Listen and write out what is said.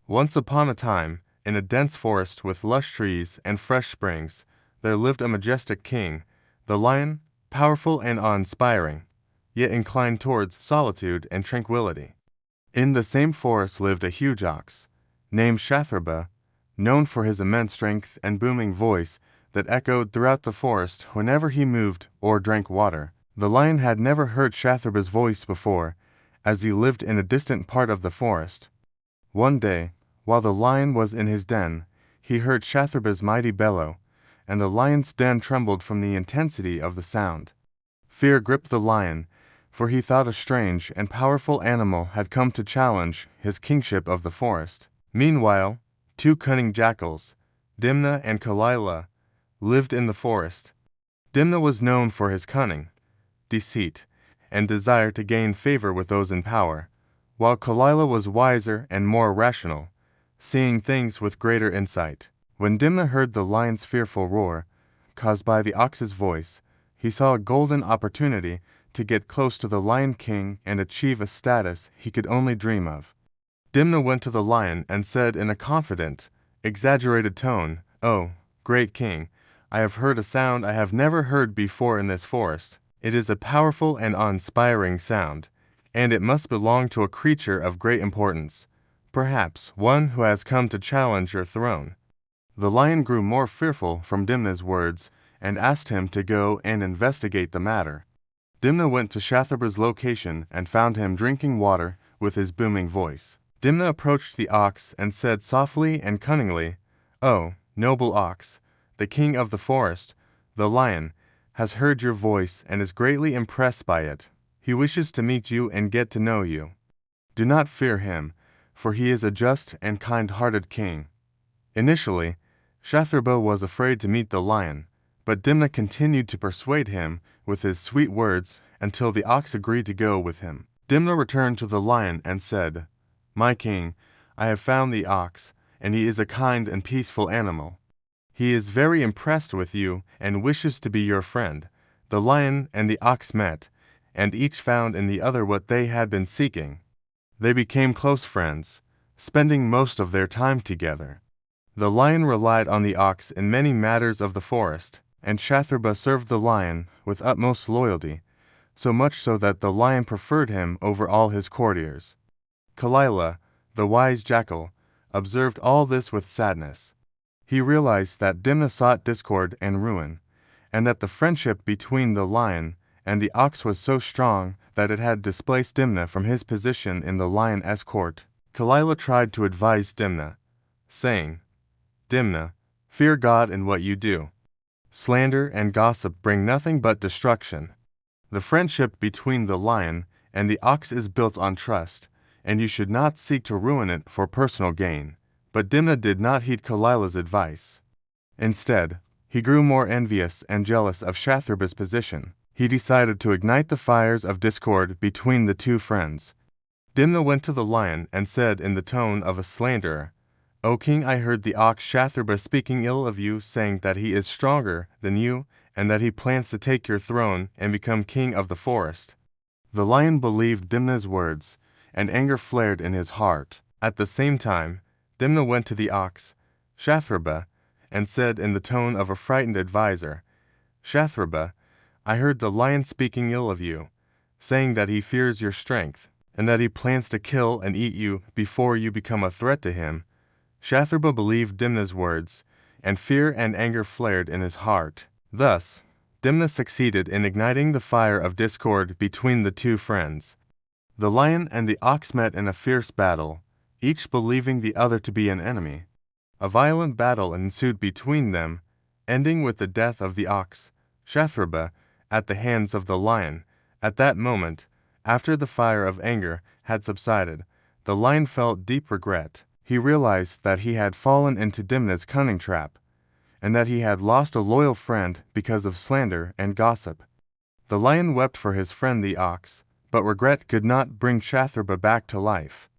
Once upon a time, in a dense forest with lush trees and fresh springs, there lived a majestic king, the lion, powerful and awe-inspiring, yet inclined towards solitude and tranquility. In the same forest lived a huge ox, named Shathraba, known for his immense strength and booming voice that echoed throughout the forest whenever he moved or drank water. The lion had never heard Shathraba's voice before, as he lived in a distant part of the forest. One day, while the lion was in his den, he heard Shathraba's mighty bellow, and the lion's den trembled from the intensity of the sound. Fear gripped the lion, for he thought a strange and powerful animal had come to challenge his kingship of the forest. Meanwhile, two cunning jackals, Dimna and Kalila, lived in the forest. Dimna was known for his cunning, deceit, and desire to gain favor with those in power, while Kalila was wiser and more rational, seeing things with greater insight. When Dimna heard the lion's fearful roar, caused by the ox's voice, he saw a golden opportunity to get close to the Lion King and achieve a status he could only dream of. Dimna went to the lion and said in a confident, exaggerated tone, "Oh, great king, I have heard a sound I have never heard before in this forest. It is a powerful and awe-inspiring sound, and it must belong to a creature of great importance, perhaps one who has come to challenge your throne." The lion grew more fearful from Dimna's words and asked him to go and investigate the matter. Dimna went to Shathraba's location and found him drinking water with his booming voice. Dimna approached the ox and said softly and cunningly, "Oh, noble ox, the king of the forest, the lion, has heard your voice and is greatly impressed by it. He wishes to meet you and get to know you. Do not fear him, for he is a just and kind-hearted king." Initially, Shathraba was afraid to meet the lion, but Dimna continued to persuade him with his sweet words until the ox agreed to go with him. Dimna returned to the lion and said, "My king, I have found the ox, and he is a kind and peaceful animal. He is very impressed with you and wishes to be your friend." The lion and the ox met, and each found in the other what they had been seeking. They became close friends, spending most of their time together. The lion relied on the ox in many matters of the forest, and Shathraba served the lion with utmost loyalty, so much so that the lion preferred him over all his courtiers. Kalila, the wise jackal, observed all this with sadness. He realized that Dimna sought discord and ruin, and that the friendship between the lion and the ox was so strong that it had displaced Dimna from his position in the lion's court. Kalila tried to advise Dimna, saying, "Dimna, fear God in what you do. Slander and gossip bring nothing but destruction. The friendship between the lion and the ox is built on trust, and you should not seek to ruin it for personal gain." But Dimna did not heed Kalila's advice. Instead, he grew more envious and jealous of Shathraba's position. He decided to ignite the fires of discord between the two friends. Dimna went to the lion and said in the tone of a slanderer, "O king, I heard the ox Shathraba speaking ill of you, saying that he is stronger than you and that he plans to take your throne and become king of the forest." The lion believed Dimna's words, and anger flared in his heart. At the same time, Dimna went to the ox, Shathraba, and said in the tone of a frightened adviser, "Shathraba, I heard the lion speaking ill of you, saying that he fears your strength, and that he plans to kill and eat you before you become a threat to him." Shathraba believed Dimna's words, and fear and anger flared in his heart. Thus, Dimna succeeded in igniting the fire of discord between the two friends. The lion and the ox met in a fierce battle, each believing the other to be an enemy. A violent battle ensued between them, ending with the death of the ox, Shathraba, at the hands of the lion. At that moment, after the fire of anger had subsided, the lion felt deep regret. He realized that he had fallen into Dimna's cunning trap, and that he had lost a loyal friend because of slander and gossip. The lion wept for his friend the ox, but regret could not bring Shathraba back to life.